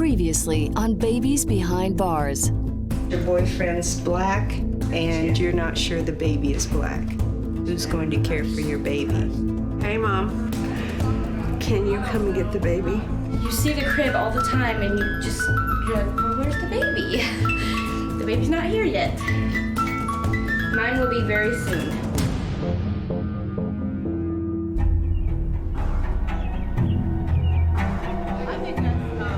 Previously on Babies Behind Bars. Your boyfriend's black, and you're not sure the baby is black. Who's going to care for your baby? Hey, Mom. Can you come and get the baby? You see the crib all the time, and you're like, well, where's the baby? The baby's not here yet. Mine will be very soon.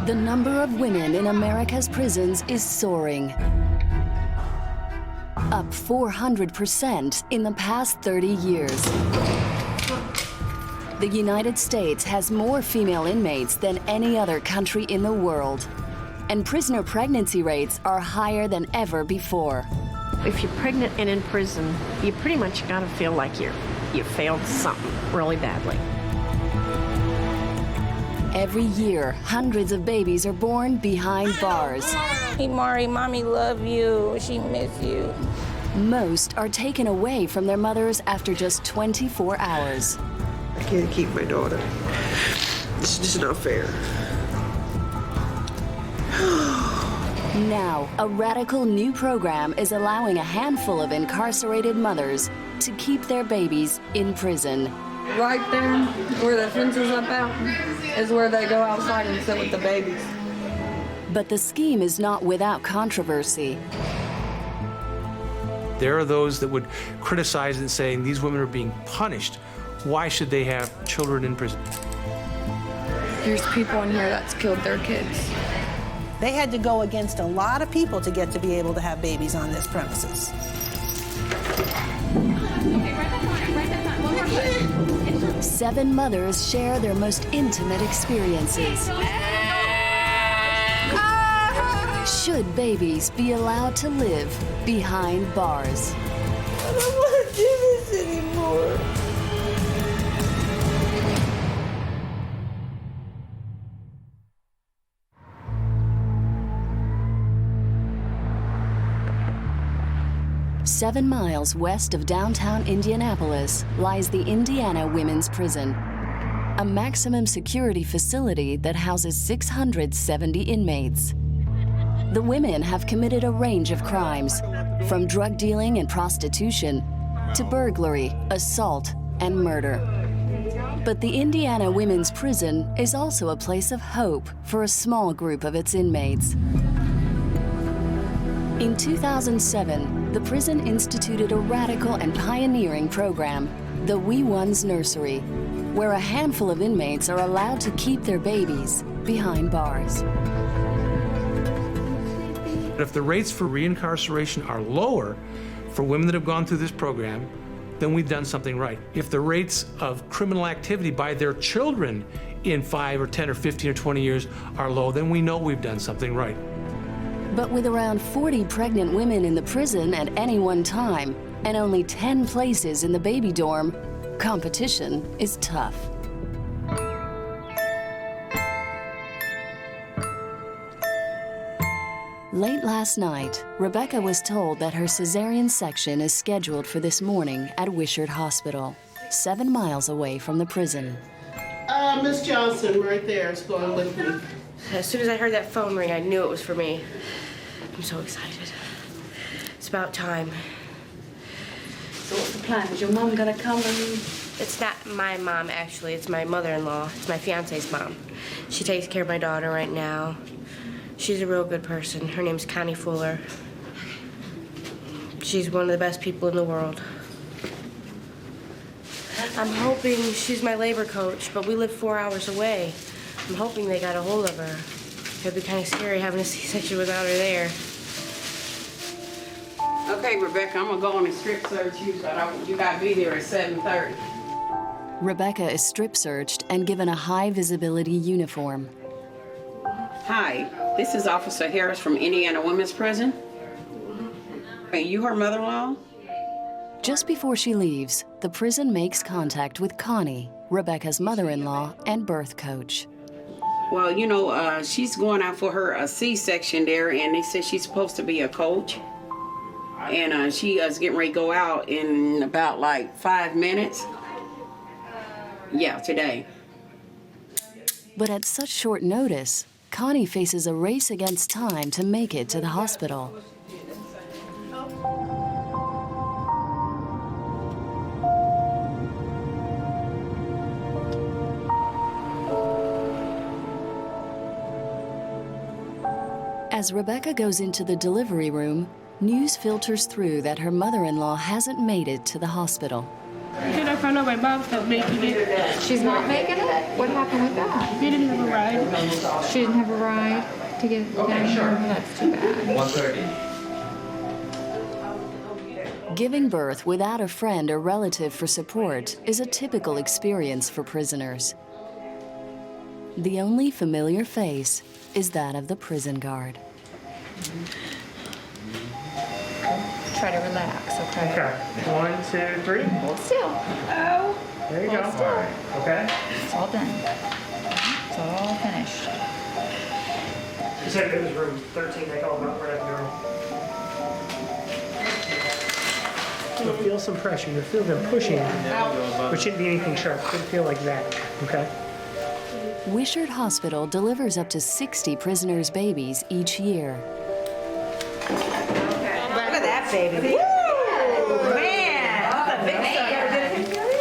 The number of women in America's prisons is soaring. Up 400% in the past 30 years. The United States has more female inmates than any other country in the world. And prisoner pregnancy rates are higher than ever before. If you're pregnant and in prison, you pretty much gotta feel like you failed something really badly. Every year, hundreds of babies are born behind bars. Hey, Mari, Mommy love you. She miss you. Most are taken away from their mothers after just 24 hours. I can't keep my daughter. It's just not fair. Now, a radical new program is allowing a handful of incarcerated mothers to keep their babies in prison. Right there, where the fence is up out, is where they go outside and sit with the babies. But the scheme is not without controversy. There are those that would criticize it, saying these women are being punished. Why should they have children in prison? There's people in here that's killed their kids. They had to go against a lot of people to get to be able to have babies on this premises. 7 mothers share their most intimate experiences. Should babies be allowed to live behind bars? I don't want to do this anymore. Seven miles west of downtown Indianapolis lies the Indiana Women's Prison, a maximum security facility that houses 670 inmates. The women have committed a range of crimes, from drug dealing and prostitution to burglary, assault, and murder. But the Indiana Women's Prison is also a place of hope for a small group of its inmates. In 2007, the prison instituted a radical and pioneering program, the Wee Ones Nursery, where a handful of inmates are allowed to keep their babies behind bars. If the rates for reincarceration are lower for women that have gone through this program, then we've done something right. If the rates of criminal activity by their children in 5 or 10 or 15 or 20 years are low, then we know we've done something right. But with around 40 pregnant women in the prison at any one time, and only 10 places in the baby dorm, competition is tough. Late last night, Rebecca was told that her cesarean section is scheduled for this morning at Wishart Hospital, 7 miles away from the prison. Miss Johnson, right there, is going with me. As soon as I heard that phone ring, I knew it was for me. I'm so excited. It's about time. So what's the plan? Is your mom gonna come and... It's not my mom, actually. It's my mother-in-law. It's my fiance's mom. She takes care of my daughter right now. She's a real good person. Her name's Connie Fuller. She's one of the best people in the world. I'm hoping she's my labor coach, but we live 4 hours away. I'm hoping they got a hold of her. It'd be kind of scary having a C-section without her there. Okay, Rebecca, I'm gonna go on and strip search you, but you gotta be there at 7:30. Rebecca is strip searched and given a high visibility uniform. Hi, this is Officer Harris from Indiana Women's Prison. Are you her mother-in-law? Just before she leaves, the prison makes contact with Connie, Rebecca's mother-in-law and birth coach. Well, you know, she's going out for her C-section there, and they said she's supposed to be a coach. And she is getting ready to go out in about like 5 minutes. Yeah, today. But at such short notice, Connie faces a race against time to make it to the hospital. As Rebecca goes into the delivery room, news filters through that her mother-in-law hasn't made it to the hospital. Did I find out my mom's not making it? She's not making it? What happened with that? We didn't have a ride. She didn't have a ride to get down here? Well, that's too bad. 1:30. Giving birth without a friend or relative for support is a typical experience for prisoners. The only familiar face is that of the prison guard. Try to relax, okay? Okay. 1, 2, 3. Hold still. Oh. There you Hold go. still. All right. Okay. It's all done. It's all finished. You said it was room 13. They called about right up the girl. You'll feel some pressure. You'll feel them pushing, but shouldn't be anything sharp. It shouldn't feel like that. Okay. Wishart Hospital delivers up to 60 prisoners' babies each year. Look at that baby. Woo! Man! Oh, the big baby.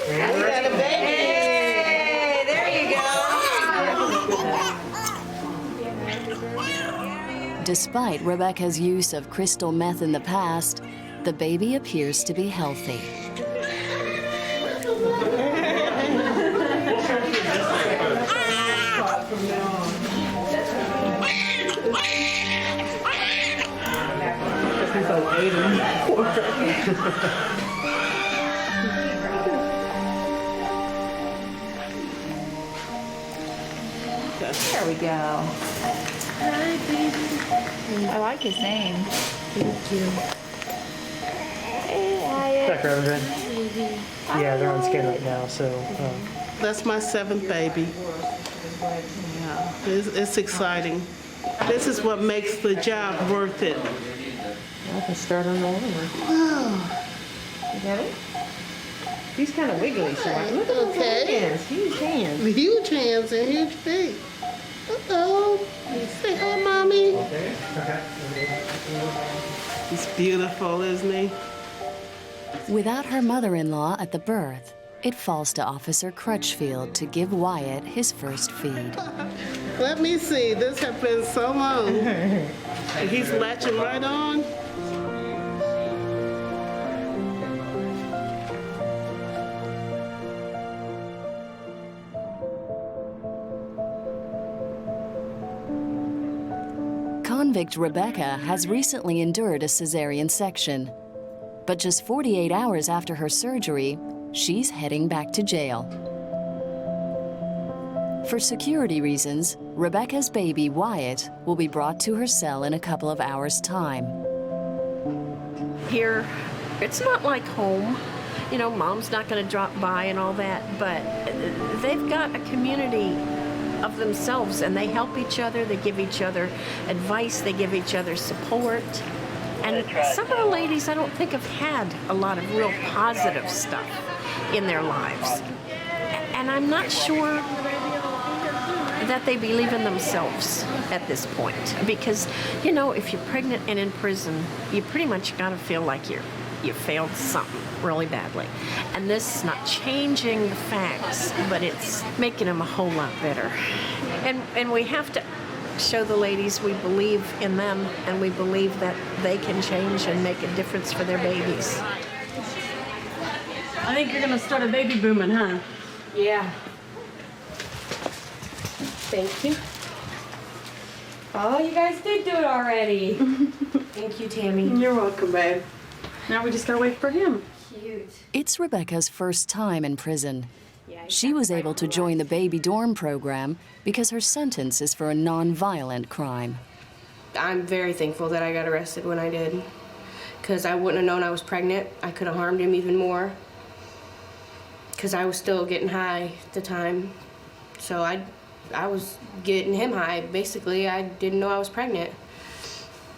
You got a baby. Hey, there you go. Despite Rebecca's use of crystal meth in the past, the baby appears to be healthy. There we go. Hi, baby. I like his name. Thank you. Dr. Evans. Yeah, they're on scan right now, so. That's my 7th baby. Yeah, it's exciting. This is what makes the job worth it. I can start on the other one. Wow. You got it? He's kind of wiggly, so look at those hands. Huge hands. Huge hands and huge feet. Uh-oh. Say hi, Mommy. Okay. He's beautiful, isn't he? Without her mother-in-law at the birth, it falls to Officer Crutchfield to give Wyatt his first feed. Let me see. This has been so long. And he's latching right on. Convict Rebecca has recently endured a cesarean section. But just 48 hours after her surgery, she's heading back to jail. For security reasons, Rebecca's baby, Wyatt, will be brought to her cell in a couple of hours' time. Here, it's not like home. You know, Mom's not going to drop by and all that, but they've got a community of themselves, and they help each other, they give each other advice, they give each other support. And some of the ladies I don't think have had a lot of real positive stuff in their lives. And I'm not sure that they believe in themselves at this point. Because, you know, if you're pregnant and in prison, you pretty much gotta feel like you failed something really badly. And this is not changing the facts, but it's making them a whole lot better. And we have to show the ladies we believe in them, and we believe that they can change and make a difference for their babies. I think you're gonna start a baby booming, huh? Yeah. Thank you. Oh, you guys did do it already. Thank you, Tammy. You're welcome, babe. Now we just gotta wait for him. Cute. It's Rebecca's first time in prison. She was able to join the baby dorm program because her sentence is for a non-violent crime. I'm very thankful that I got arrested when I did, because I wouldn't have known I was pregnant. I could have harmed him even more, because I was still getting high at the time. So I was getting him high. Basically, I didn't know I was pregnant.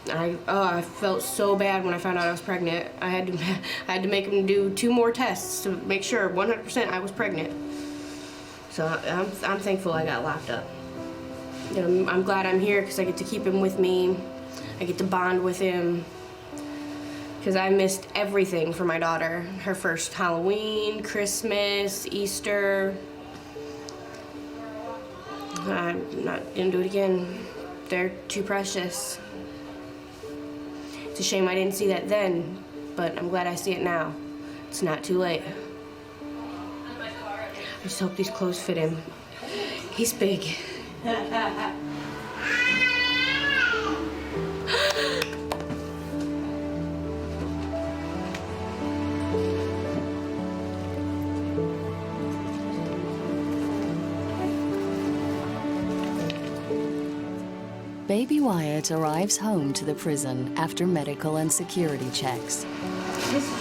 I felt so bad when I found out I was pregnant. I had to make him do 2 more tests to make sure 100% I was pregnant. So I'm thankful I got locked up. I'm glad I'm here because I get to keep him with me. I get to bond with him. Because I missed everything for my daughter. Her first Halloween, Christmas, Easter. I'm not gonna do it again. They're too precious. It's a shame I didn't see that then, but I'm glad I see it now. It's not too late. I just hope these clothes fit him. He's big. Baby Wyatt arrives home to the prison after medical and security checks.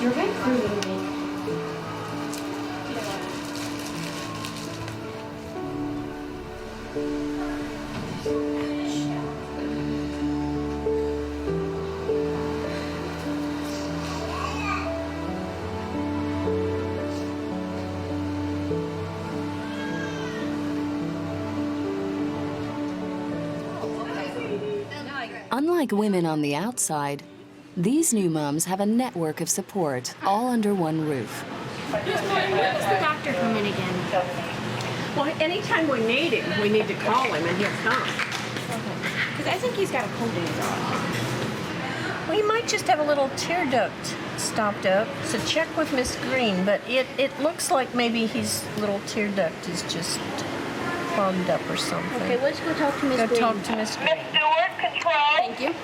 You're very crude. Unlike women on the outside, these new moms have a network of support all under one roof. When does the doctor come in again? Well, anytime we need him, we need to call him and he'll come. Because I think he's got a cold in his eye. Well, he might just have a little tear duct stopped up, so check with Miss Green, but it looks like maybe his little tear duct is just clogged up or something. Okay, let's go talk to Miss Green. Go talk to Miss Green. Miss Stewart, control. Thank you.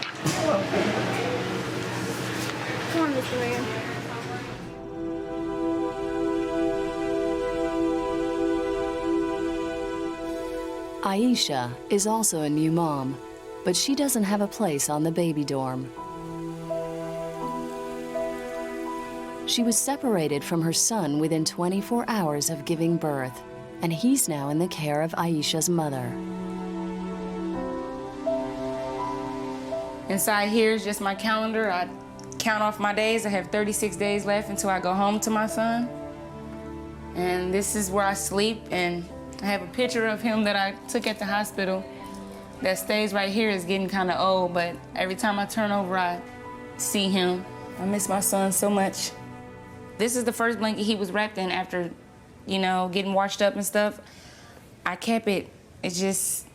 Come on, Mr. Mayor. Aisha is also a new mom, but she doesn't have a place on the baby dorm. She was separated from her son within 24 hours of giving birth, and he's now in the care of Aisha's mother. Inside here is just my calendar. I count off my days. I have 36 days left until I go home to my son. And this is where I sleep, and I have a picture of him that I took at the hospital that stays right here. It's getting kind of old, but every time I turn over, I see him. I miss my son so much. This is the first blanket he was wrapped in after, you know, getting washed up and stuff. I kept it. It just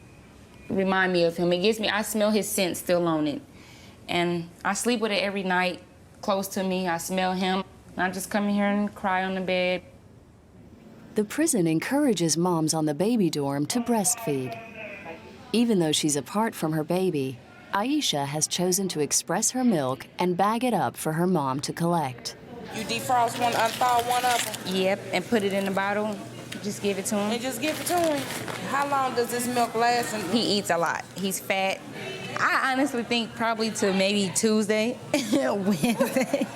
reminds me of him. It gives me, I smell his scent still on it. And I sleep with it every night, close to me. I smell him. And I just come in here and cry on the bed. The prison encourages moms on the baby dorm to breastfeed. Even though she's apart from her baby, Aisha has chosen to express her milk and bag it up for her mom to collect. You defrost one, unthaw one of them? Yep, and put it in the bottle. Just give it to him. And just give it to him? How long does this milk last? He eats a lot. He's fat. I honestly think probably to maybe Tuesday, Wednesday.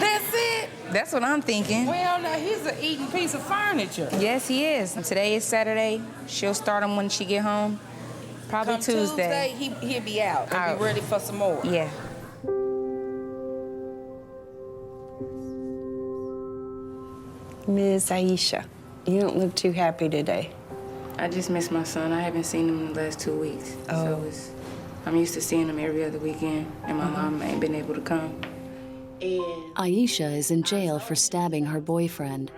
That's it? That's what I'm thinking. Well, now he's an eating piece of furniture. Yes, he is. And today is Saturday. She'll start him when she get home. Probably Come Tuesday. He'll be out and be ready for some more. Yeah. Ms. Aisha, you don't look too happy today. I just miss my son. I haven't seen him in the last 2 weeks. Oh. So I'm used to seeing him every other weekend, and my mom ain't been able to come. Aisha is in jail for stabbing her boyfriend.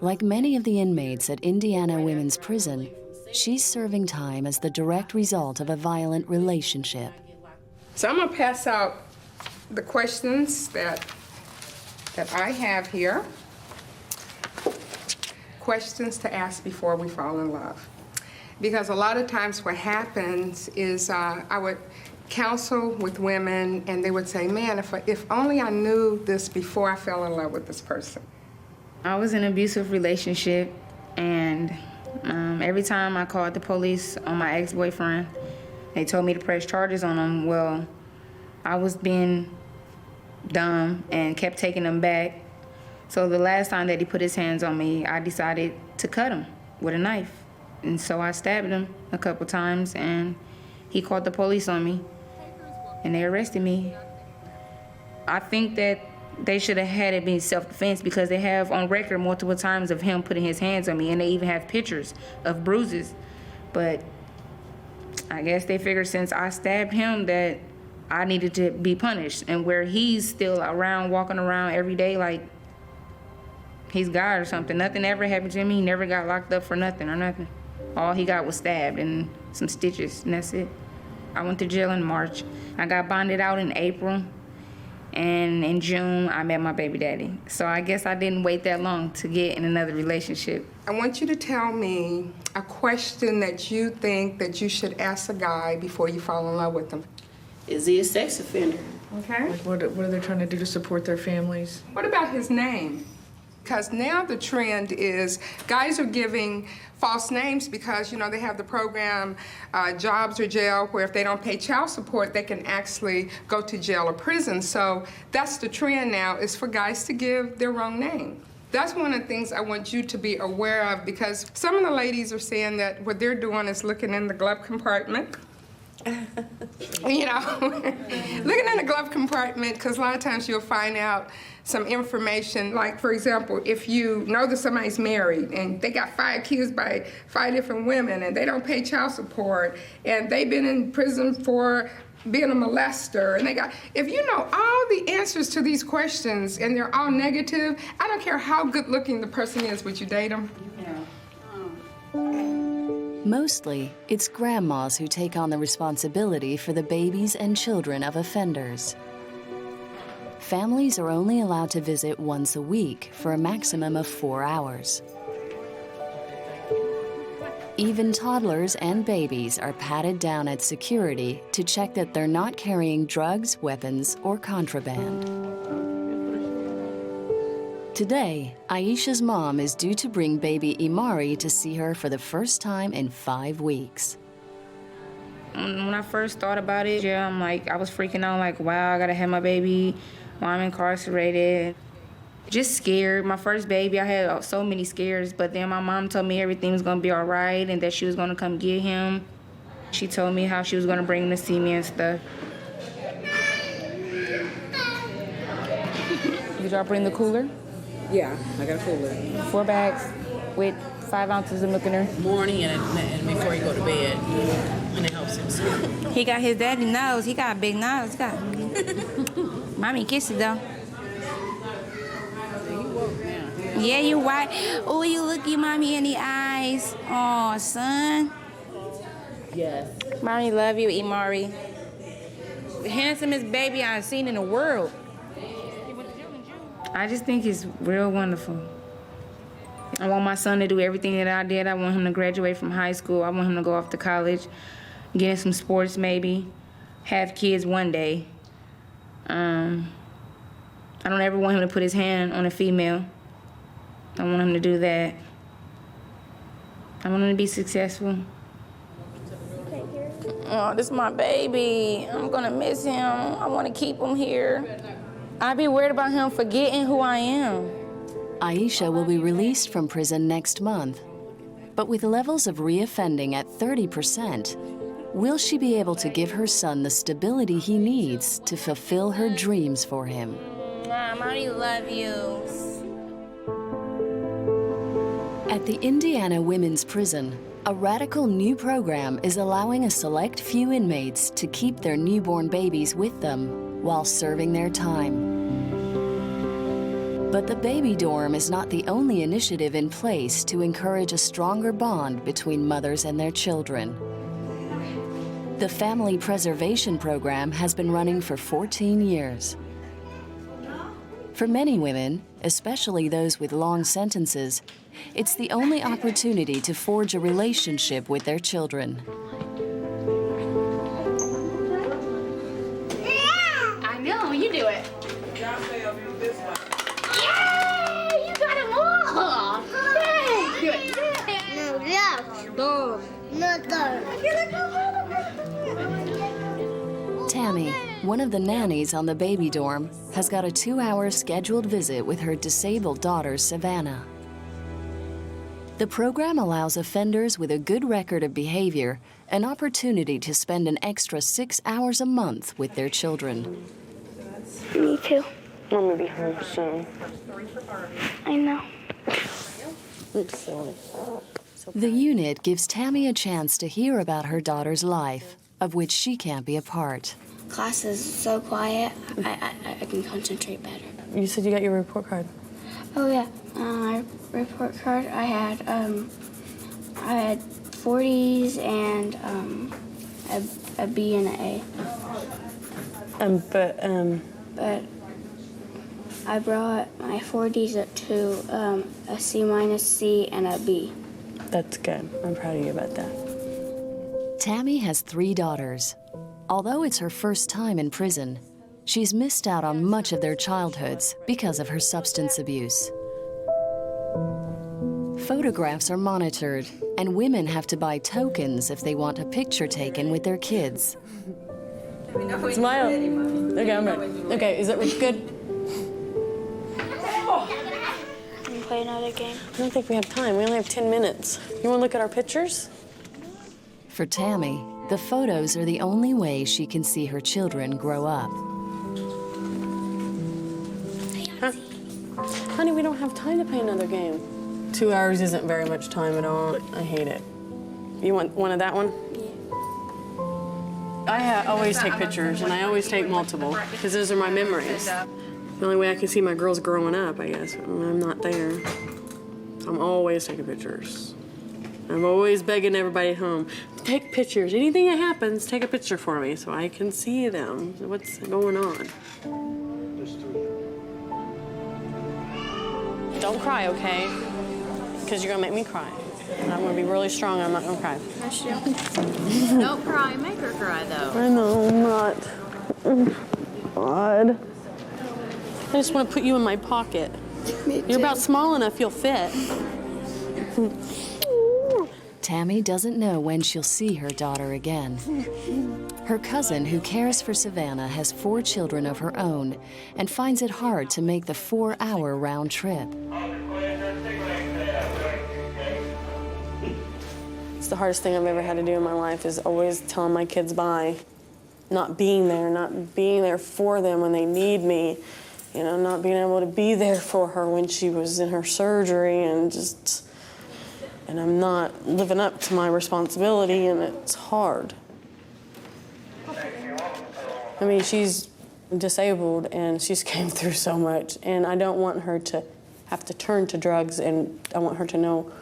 Like many of the inmates at Indiana Women's Prison, she's serving time as the direct result of a violent relationship. So I'm gonna pass out the questions that I have here. Questions to ask before we fall in love. Because a lot of times what happens is I would counsel with women and they would say, man, if only I knew this before I fell in love with this person. I was in an abusive relationship, and every time I called the police on my ex-boyfriend, they told me to press charges on him. Well, I was being dumb and kept taking them back. So the last time that he put his hands on me, I decided to cut him with a knife. And so I stabbed him a couple times, and he called the police on me, and they arrested me. I think that they should have had it be self-defense, because they have on record multiple times of him putting his hands on me, and they even have pictures of bruises. But I guess they figured since I stabbed him that I needed to be punished, and where he's still around, walking around every day like he's God or something. Nothing ever happened to him. He never got locked up for nothing or nothing. All he got was stabbed and some stitches, and that's it. I went to jail in March. I got bonded out in April, and in June, I met my baby daddy. So I guess I didn't wait that long to get in another relationship. I want you to tell me a question that you think that you should ask a guy before you fall in love with him. Is he a sex offender? Okay. Like what are they trying to do to support their families? What about his name? Because now the trend is guys are giving false names because, you know, they have the program Jobs or Jail, where if they don't pay child support, they can actually go to jail or prison. So that's the trend now, is for guys to give their wrong name. That's one of the things I want you to be aware of, because some of the ladies are saying that what they're doing is looking in the glove compartment. You know, looking in the glove compartment, because a lot of times you'll find out some information, like, for example, if you know that somebody's married and they got 5 kids by 5 different women and they don't pay child support and they've been in prison for being a molester, and they got, if you know all the answers to these questions and they're all negative, I don't care how good looking the person is, would you date them? Mostly, it's grandmas who take on the responsibility for the babies and children of offenders. Families are only allowed to visit once a week for a maximum of 4 hours. Even toddlers and babies are patted down at security to check that they're not carrying drugs, weapons, or contraband. Today, Aisha's mom is due to bring baby Imari to see her for the first time in 5 weeks. When I first thought about it, yeah, I was freaking out, like, wow, I gotta have my baby while I'm incarcerated. Just scared. My first baby, I had so many scares, but then my mom told me everything was gonna be all right and that she was gonna come get him. She told me how she was gonna bring him to see me and stuff. Did y'all bring the cooler? Yeah, I got a cooler. 4 bags with 5 ounces of milk in there. Morning and before you go to bed, and it helps him sleep. He got his daddy nose. He got a big nose. He got. Mommy kiss it though. Yeah, you white. Oh, you look your mommy in the eyes. Oh, son. Yes. Mommy love you, Imari. The handsomest baby I've seen in the world. I just think it's real wonderful. I want my son to do everything that I did. I want him to graduate from high school. I want him to go off to college, get in some sports maybe, have kids one day. I don't ever want him to put his hand on a female. I want him to do that. I want him to be successful. Oh, this is my baby. I'm gonna miss him. I want to keep him here. I be worried about him forgetting who I am. Aisha will be released from prison next month, but with levels of reoffending at 30%, will she be able to give her son the stability he needs to fulfill her dreams for him? Mom, I love you. At the Indiana Women's Prison, a radical new program is allowing a select few inmates to keep their newborn babies with them while serving their time. But the baby dorm is not the only initiative in place to encourage a stronger bond between mothers and their children. The Family Preservation Program has been running for 14 years. For many women, especially those with long sentences, it's the only opportunity to forge a relationship with their children. I know, you do it. Yay! You got them all! Yay! Do it. Tammy, one of the nannies on the baby dorm, has got a 2-hour scheduled visit with her disabled daughter, Savannah. The program allows offenders with a good record of behavior an opportunity to spend an extra 6 hours a month with their children. Me too. I'm gonna be home soon. I know. Oops, sorry. The unit gives Tammy a chance to hear about her daughter's life, of which she can't be a part. Class is so quiet, I can concentrate better. You said you got your report card. Oh yeah, my report card, I had 40s and a B and an A. But I brought my 40s up to a C minus, C, and a B. That's good. I'm proud of you about that. Tammy has 3 daughters. Although it's her first time in prison, she's missed out on much of their childhoods because of her substance abuse. Photographs are monitored, and women have to buy tokens if they want a picture taken with their kids. Smile. Okay, I'm ready. Okay, is it good? Can we play another game? I don't think we have time. We only have 10 minutes. You want to look at our pictures? For Tammy, the photos are the only way she can see her children grow up. Huh? Honey, we don't have time to play another game. 2 hours isn't very much time at all. I hate it. You want one of that one? Yeah. I always take pictures, and I always take multiple, because those are my memories. The only way I can see my girls growing up, I guess, when I'm not there. I'm always taking pictures. I'm always begging everybody at home, take pictures. Anything that happens, take a picture for me so I can see them, what's going on. Don't cry, okay? Because you're gonna make me cry. And I'm gonna be really strong, I'm not gonna cry. Don't cry, make her cry though. I know, I'm not. God. I just want to put you in my pocket. You're about small enough you'll fit. Tammy doesn't know when she'll see her daughter again. Her cousin, who cares for Savannah, has 4 children of her own and finds it hard to make the 4-hour round trip. It's the hardest thing I've ever had to do in my life is always telling my kids bye. Not being there for them when they need me. You know, not being able to be there for her when she was in her surgery and I'm not living up to my responsibility and it's hard. I mean, she's disabled and she's came through so much and I don't want her to have to turn to drugs and I want her to know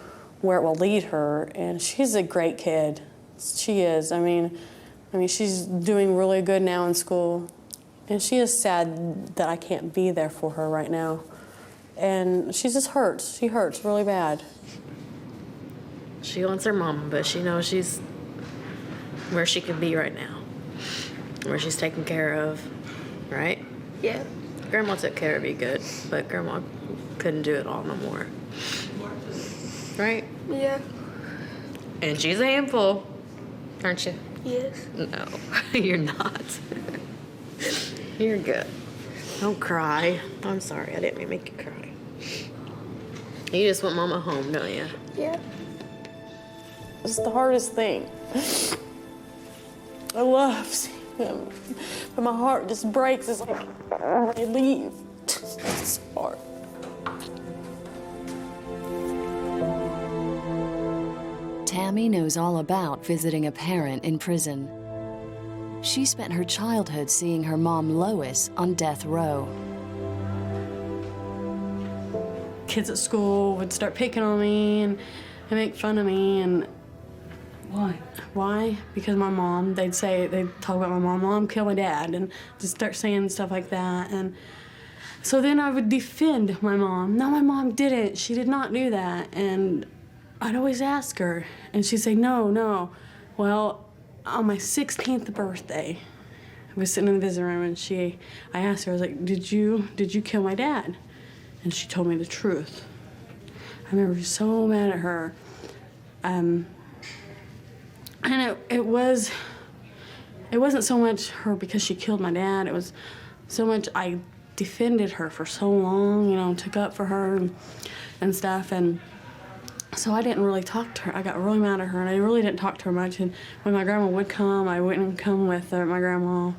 where it will lead her, and she's a great kid. She is. I mean, she's doing really good now in school, and she is sad that I can't be there for her right now. And she just hurts. She hurts really bad. She wants her mama, but she knows she's where she could be right now, where she's taken care of, right? Yeah. Grandma took care of you good, but Grandma couldn't do it all no more. Right? Yeah. And she's a handful, aren't you? Yes. No, you're not. You're good. Don't cry. I'm sorry, I didn't mean to make you cry. You just want Mama home, don't you? Yeah. It's the hardest thing. I love seeing them, but my heart just breaks. It's like they leave. It's hard. Tammy knows all about visiting a parent in prison. She spent her childhood seeing her mom, Lois, on death row. Kids at school would start picking on me and make fun of me. And why? Why? Because my mom, they'd talk about my mom killed my dad, and just start saying stuff like that. And so then I would defend my mom. No, my mom didn't. She did not do that. And I'd always ask her, and she'd say, no. Well, on my 16th birthday, I was sitting in the visiting room, and I asked her, I was like, did you kill my dad? And she told me the truth. I remember so mad at her. And it wasn't so much her because she killed my dad. It was so much I defended her for so long, took up for her and stuff. And so I didn't really talk to her. I got really mad at her, and I really didn't talk to her much. And when my grandma would come, I wouldn't come with her, my grandma.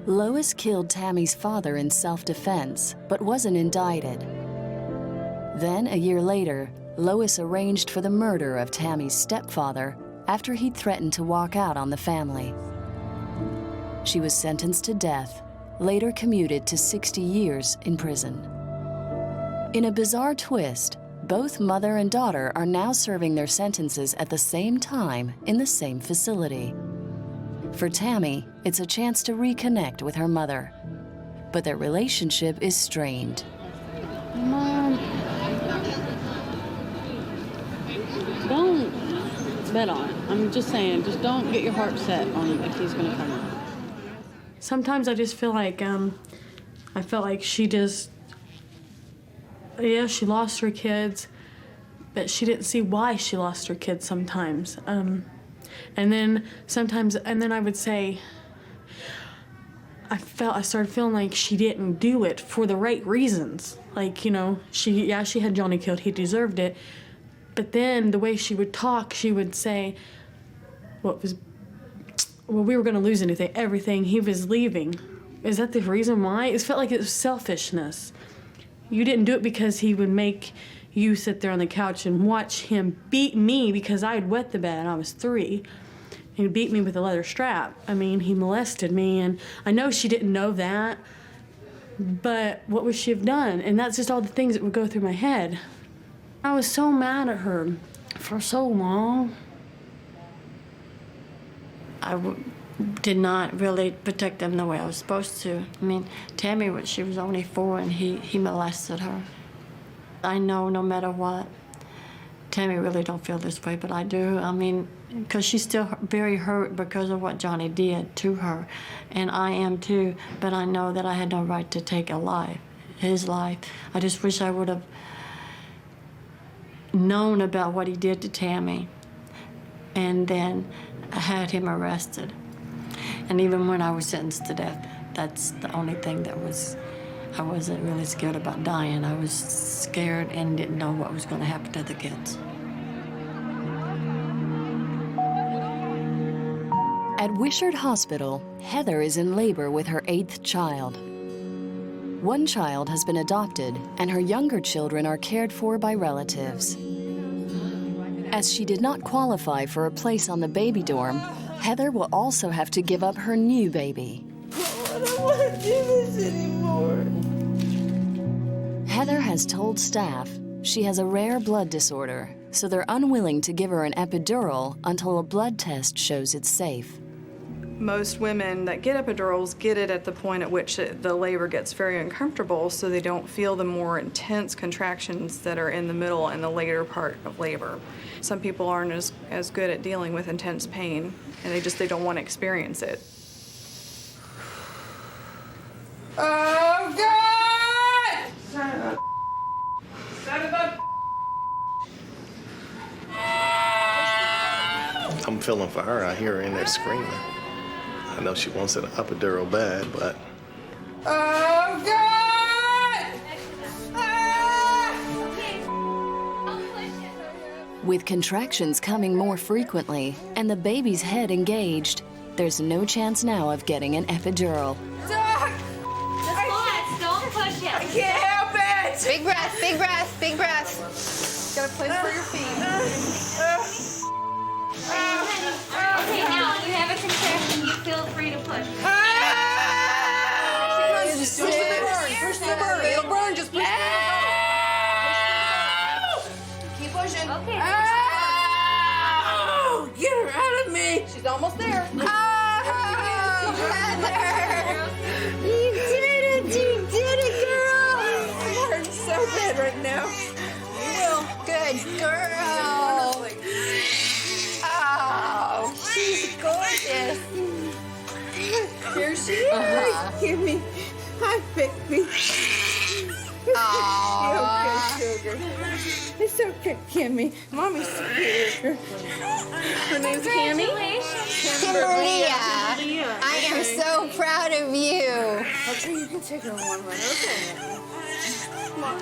Lois killed Tammy's father in self-defense, but wasn't indicted. Then, a year later, Lois arranged for the murder of Tammy's stepfather after he threatened to walk out on the family. She was sentenced to death, later commuted to 60 years in prison. In a bizarre twist, both mother and daughter are now serving their sentences at the same time in the same facility. For Tammy, it's a chance to reconnect with her mother, but their relationship is strained. Mom, don't bet on it. I'm just saying, just don't get your heart set on him if he's gonna come out. Sometimes I just feel like, I felt like she just, yeah, she lost her kids, but she didn't see why she lost her kids sometimes. And then I would say, I started feeling like she didn't do it for the right reasons. Like, you know, she had Johnny killed, he deserved it. But then the way she would talk, she would say, well, we were gonna lose everything, he was leaving. Is that the reason why? It felt like it was selfishness. You didn't do it because he would make you sit there on the couch and watch him beat me because I had wet the bed, I was 3. He beat me with a leather strap. I mean, he molested me, and I know she didn't know that, but what would she have done? And that's just all the things that would go through my head. I was so mad at her for so long. I did not really protect them the way I was supposed to. I mean, Tammy, she was only 4, and he molested her. I know no matter what, Tammy really don't feel this way, but I do. I mean, because she's still very hurt because of what Johnny did to her, and I am too, but I know that I had no right to take his life. I just wish I would have known about what he did to Tammy, and then had him arrested. And even when I was sentenced to death, that's the only thing I wasn't really scared about dying. I was scared and didn't know what was going to happen to the kids. At Wishart Hospital, Heather is in labor with her 8th child. One child has been adopted, and her younger children are cared for by relatives. As she did not qualify for a place on the baby dorm, Heather will also have to give up her new baby. I don't want to do this anymore. Heather has told staff she has a rare blood disorder, so they're unwilling to give her an epidural until a blood test shows it's safe. Most women that get epidurals get it at the point at which the labor gets very uncomfortable, so they don't feel the more intense contractions that are in the middle and the later part of labor. Some people aren't as good at dealing with intense pain, and they don't want to experience it. Oh, God! Son of a... I'm feeling for her. I hear her in there screaming. I know she wants an epidural bad, but... Oh, God! With contractions coming more frequently and the baby's head engaged, there's no chance now of getting an epidural. Doc! Just don't push it. I can't help it! Big breath, big breath, big breath. Got a place for your feet. Okay, now you have a contraction. You feel free to push. Just push the burn. Push the burn. It'll burn. Just push the burn. Keep pushing. Okay. Oh, get her out of me! She's almost there. Oh, Heather! You did it, girl! I'm hurting so bad right now. You will. Good girl. Oh, she's gorgeous. Here she is. Give me. Hi, baby. Aww. You're okay, sugar. It's okay, Kimmy. Mommy's here. Her name's Kimmy? Kimberly. I am so proud of you. Okay, you can take her one run. Okay.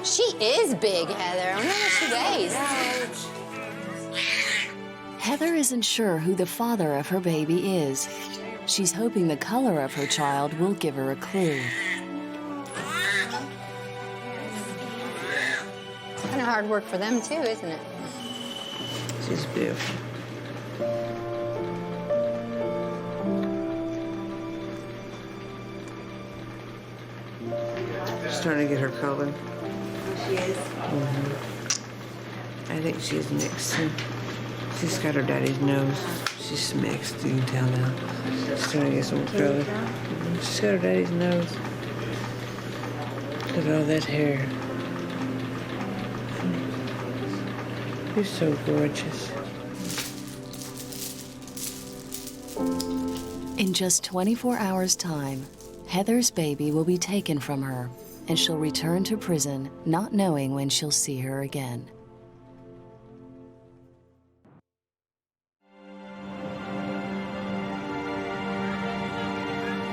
She is big, Heather. I wonder what she weighs. Heather isn't sure who the father of her baby is. She's hoping the color of her child will give her a clue. Kind of hard hard work for them too, isn't it? She's beautiful. She's trying to get her color. She is. I think she's mixed too. She's got her daddy's nose. She's mixed, you can tell now. She's trying to get some color. She's got her daddy's nose. Look at all that hair. You're so gorgeous. In just 24 hours' time, Heather's baby will be taken from her, and she'll return to prison not knowing when she'll see her again.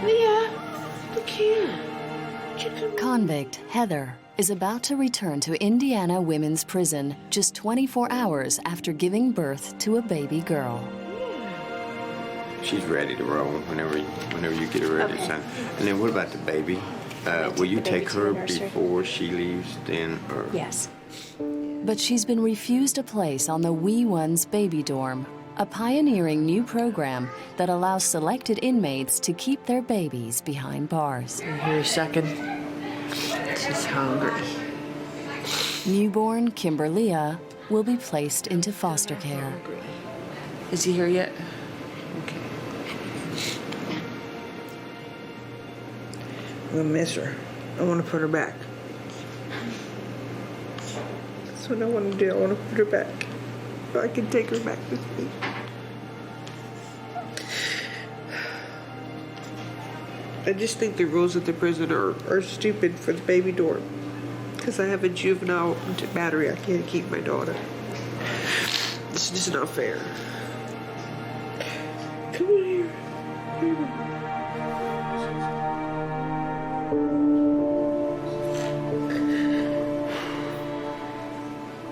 Leah, look here. Convict Heather is about to return to Indiana Women's Prison just 24 hours after giving birth to a baby girl. She's ready to roll whenever you get her ready, son. And then what about the baby? Will you take her before she leaves then? Or? Yes. But she's been refused a place on the Wee Ones baby dorm, a pioneering new program that allows selected inmates to keep their babies behind bars. Here a second. She's hungry. Newborn Kimberlia will be placed into foster care. Is he here yet? Okay. I'm gonna miss her. I want to put her back. That's what I want to do. I want to put her back. So I can take her back with me. I just think the rules at the prison are stupid for the baby dorm. Because I have a juvenile battery, I can't keep my daughter. It's just not fair. Come on here.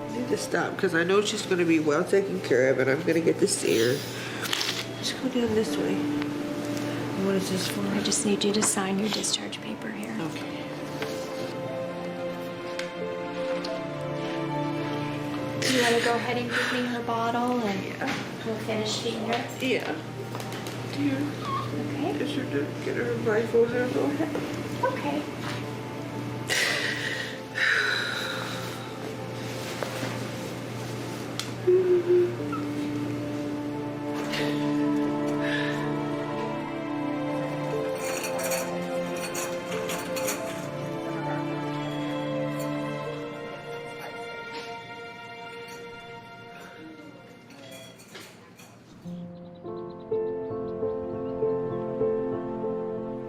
I need to stop because I know she's going to be well taken care of and I'm going to get to see her. Just go down this way. What is this for? I just need you to sign your discharge paper here. Okay. Do you want to go ahead and give me her bottle and we'll finish feeding her? Yeah. Dear. Okay. Is her to get her blindfolded and go ahead? Okay.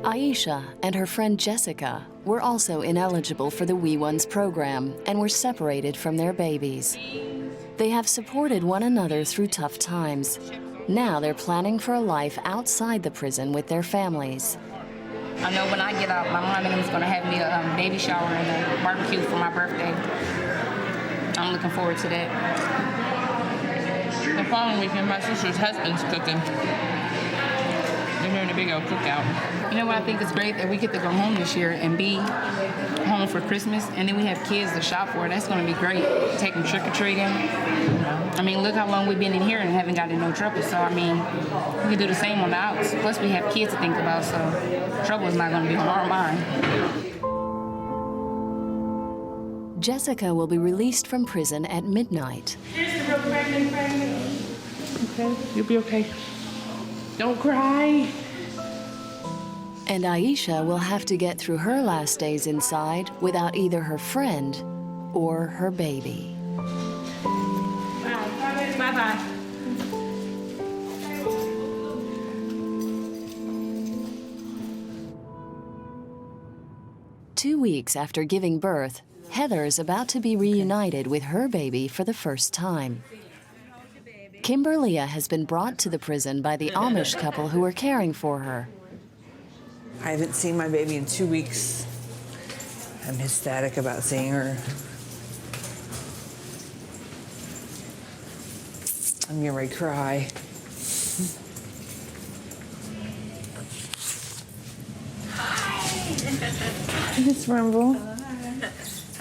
Aisha and her friend Jessica were also ineligible for the Wee Ones program and were separated from their babies. They have supported one another through tough times. Now they're planning for a life outside the prison with their families. I know when I get out, my mom and them is going to have me a baby shower and a barbecue for my birthday. I'm looking forward to that. The following weekend, my sister's husband's cooking. They're doing a big old cookout. You know what I think is great? That we get to go home this year and be home for Christmas, and then we have kids to shop for. That's going to be great. Take them trick-or-treating. I mean, look how long we've been in here and haven't gotten in no trouble. So, I mean, we can do the same on the outs. Plus, we have kids to think about, so trouble is not going to be on our mind. Jessica will be released from prison at midnight. Here's the real pregnant. Okay, you'll be okay. Don't cry. And Aisha will have to get through her last days inside without either her friend or her baby. Bye-bye. 2 weeks after giving birth, Heather is about to be reunited with her baby for the first time. Kimberlia has been brought to the prison by the Amish couple who are caring for her. I haven't seen my baby in 2 weeks. I'm ecstatic about seeing her. I'm getting ready to cry. Miss Rumble.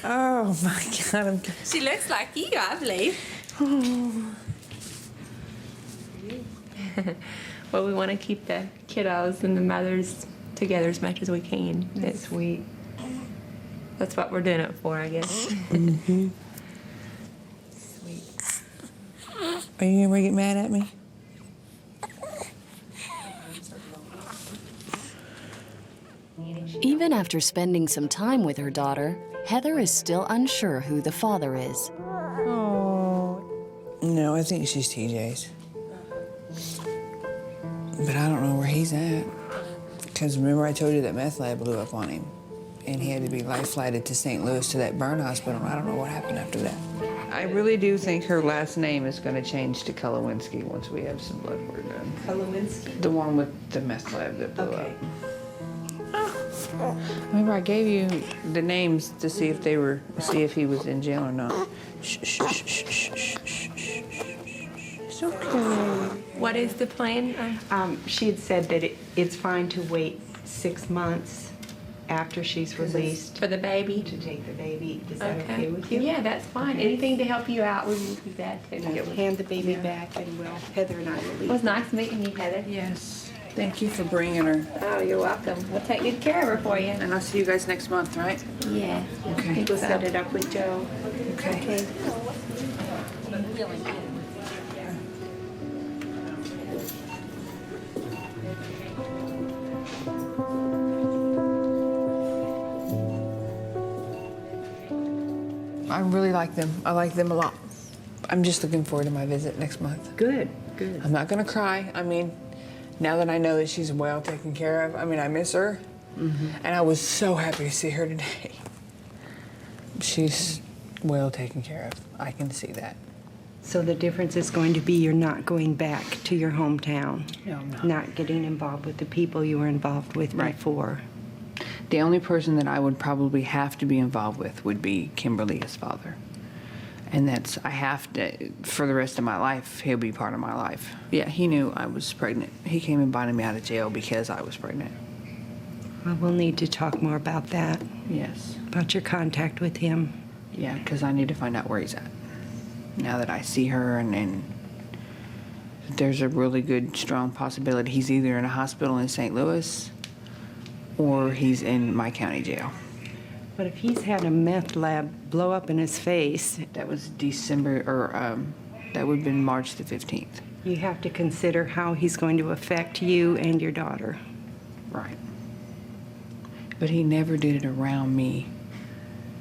Oh my God, She looks like you, I believe. Well, we want to keep the kiddos and the mothers together as much as we can. That's sweet. That's what we're doing it for, I guess. Mm-hmm. Sweet. Are you gonna get mad at me? Even after spending some time with her daughter, Heather is still unsure who the father is. Oh. No, I think she's TJ's. But I don't know where he's at. Because remember I told you that meth lab blew up on him. And he had to be life flighted to St. Louis to that burn hospital. I don't know what happened after that. I really do think her last name is going to change to Kulowinski once we have some blood work done. Kulowinski? The one with the meth lab that blew up. Remember, I gave you the names to see if he was in jail or not. Shh, shh, shh, shh, shh, shh, shh, shh. It's okay. What is the plan? She had said that it's fine to wait 6 months after she's released. For the baby? To take the baby. Is that okay with you? Yeah, that's fine. Okay. Anything to help you out, we will do that too. Hand the baby back and Heather and I will leave. It was nice meeting you, Heather. Yes. Thank you for bringing her. Oh, you're welcome. We'll take good care of her for you. And I'll see you guys next month, right? Yeah. Okay. I think we'll set it up with Joe. Okay. I really like them. I like them a lot. I'm just looking forward to my visit next month. Good, good. I'm not gonna cry. I mean, now that I know that she's well taken care of, I mean, I miss her. Mm-hmm. And I was so happy to see her today. She's well taken care of. I can see that. So the difference is going to be you're not going back to your hometown. No, I'm not. Not getting involved with the people you were involved with before. The only person that I would probably have to be involved with would be Kimberly, his father. And I have to, for the rest of my life, he'll be part of my life. Yeah, he knew I was pregnant. He came and bonded me out of jail because I was pregnant. Well, we'll need to talk more about that. Yes. About your contact with him. Yeah, because I need to find out where he's at. Now that I see her and there's a really good, strong possibility he's either in a hospital in St. Louis or he's in my county jail. But if he's had a meth lab blow up in his face... That was December, or that would have been March the 15th. You have to consider how he's going to affect you and your daughter. Right. But he never did it around me.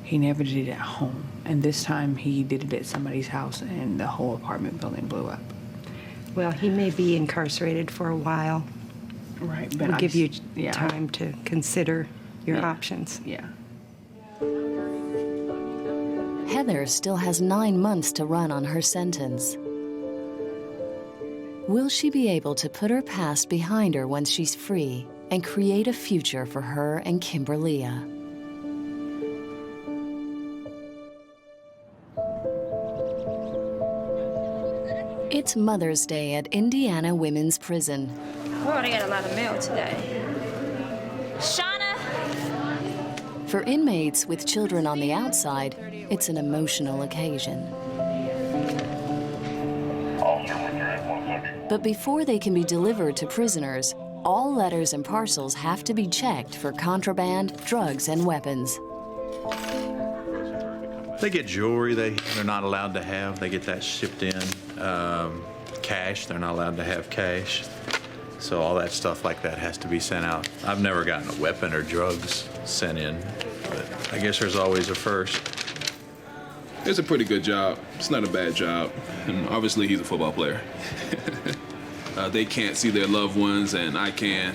He never did it at home. And this time he did it at somebody's house and the whole apartment building blew up. Well, he may be incarcerated for a while. Right, but It'll give you time to consider your options. Yeah. Heather still has 9 months to run on her sentence. Will she be able to put her past behind her once she's free and create a future for her and Kimberlia? It's Mother's Day at Indiana Women's Prison. Oh, I got a lot of mail today. Shauna! For inmates with children on the outside, it's an emotional occasion. But before they can be delivered to prisoners, all letters and parcels have to be checked for contraband, drugs, and weapons. They get jewelry they're not allowed to have. They get that shipped in. Cash, they're not allowed to have cash. So all that stuff like that has to be sent out. I've never gotten a weapon or drugs sent in, but I guess there's always a first. It's a pretty good job. It's not a bad job. And obviously he's a football player. They can't see their loved ones and I can.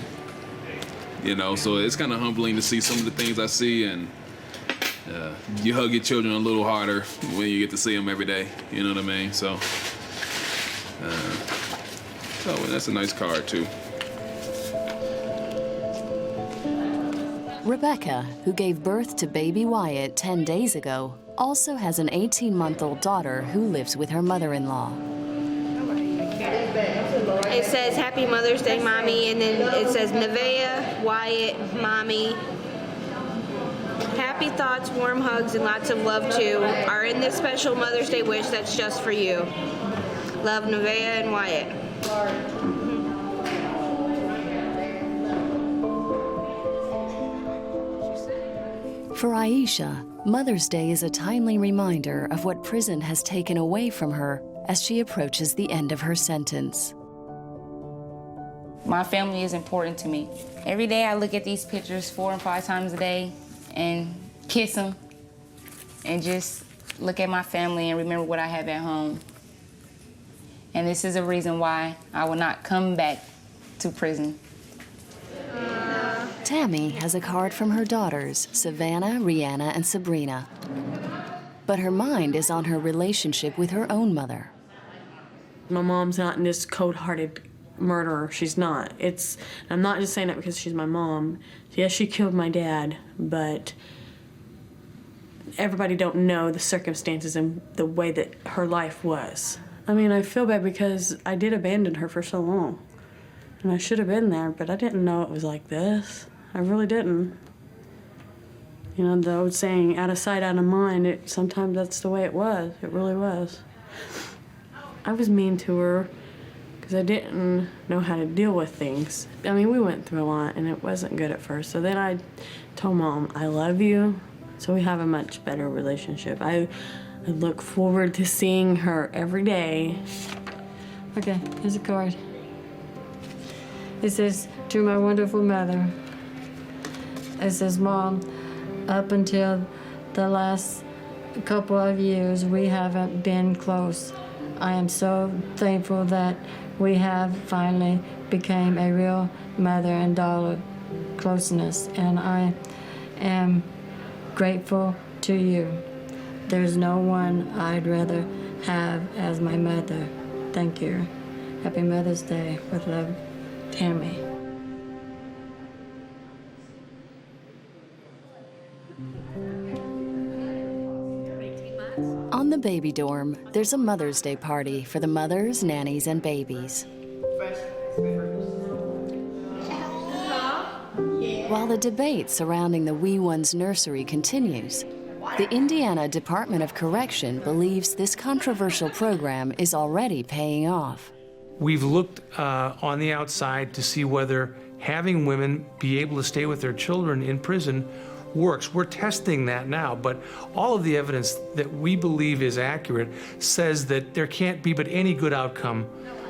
You know, so it's kind of humbling to see some of the things I see, and you hug your children a little harder when you get to see them every day. You know what I mean? So, that's a nice card too. Rebecca, who gave birth to baby Wyatt 10 days ago, also has an 18-month-old daughter who lives with her mother-in-law. It says Happy Mother's Day, Mommy, and then it says Nevaeh, Wyatt, Mommy. Happy thoughts, warm hugs, and lots of love too are in this special Mother's Day wish that's just for you. Love, Nevaeh and Wyatt. For Aisha, Mother's Day is a timely reminder of what prison has taken away from her as she approaches the end of her sentence. My family is important to me. Every day I look at these pictures 4 and 5 times a day and kiss them and just look at my family and remember what I have at home. And this is a reason why I will not come back to prison. Tammy has a card from her daughters, Savannah, Rihanna, and Sabrina. But her mind is on her relationship with her own mother. My mom's not this cold-hearted murderer. She's not. I'm not just saying that because she's my mom. Yes, she killed my dad, but everybody don't know the circumstances and the way that her life was. I mean, I feel bad because I did abandon her for so long. And I should have been there, but I didn't know it was like this. I really didn't. You know, the old saying, out of sight, out of mind, sometimes that's the way it was. It really was. I was mean to her because I didn't know how to deal with things. I mean, we went through a lot, and it wasn't good at first. So then I told Mom, I love you, so we have a much better relationship. I look forward to seeing her every day. Okay, here's a card. It says, to my wonderful mother. It says, Mom, up until the last couple of years, we haven't been close. I am so thankful that we have finally became a real mother and daughter closeness, and I am grateful to you. There's no one I'd rather have as my mother. Thank you. Happy Mother's Day. With love, Tammy. On the baby dorm, there's a Mother's Day party for the mothers, nannies, and babies. While the debate surrounding the Wee Ones nursery continues, the Indiana Department of Correction believes this controversial program is already paying off. We've looked on the outside to see whether having women be able to stay with their children in prison works. We're testing that now, but all of the evidence that we believe is accurate says that there can't be but any good outcome,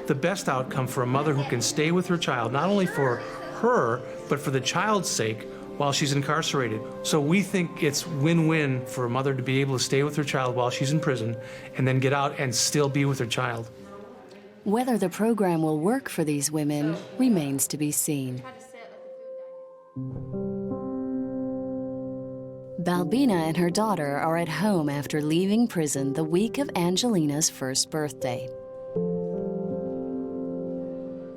the best outcome for a mother who can stay with her child, not only for her, but for the child's sake while she's incarcerated. So we think it's win-win for a mother to be able to stay with her child while she's in prison and then get out and still be with her child. Whether the program will work for these women remains to be seen. Balbina and her daughter are at home after leaving prison the week of Angelina's first birthday.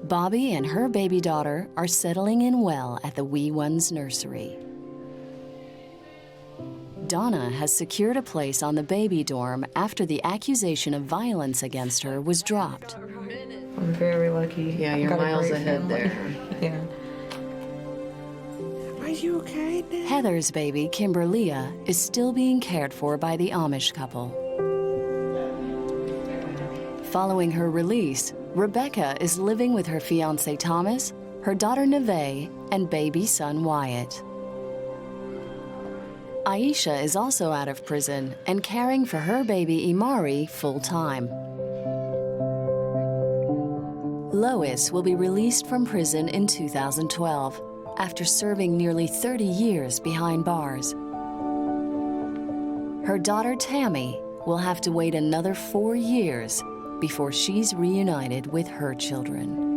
Bobby and her baby daughter are settling in well at the Wee Ones nursery. Donna has secured a place on the baby dorm after the accusation of violence against her was dropped. I'm very lucky. Yeah, you're miles ahead there. Yeah. Are you okay, Dad? Heather's baby, Kimberlia, is still being cared for by the Amish couple. Following her release, Rebecca is living with her fiancé Thomas, her daughter Nevaeh, and baby son Wyatt. Aisha is also out of prison and caring for her baby Imari full-time. Lois will be released from prison in 2012 after serving nearly 30 years behind bars. Her daughter Tammy will have to wait another 4 years before she's reunited with her children.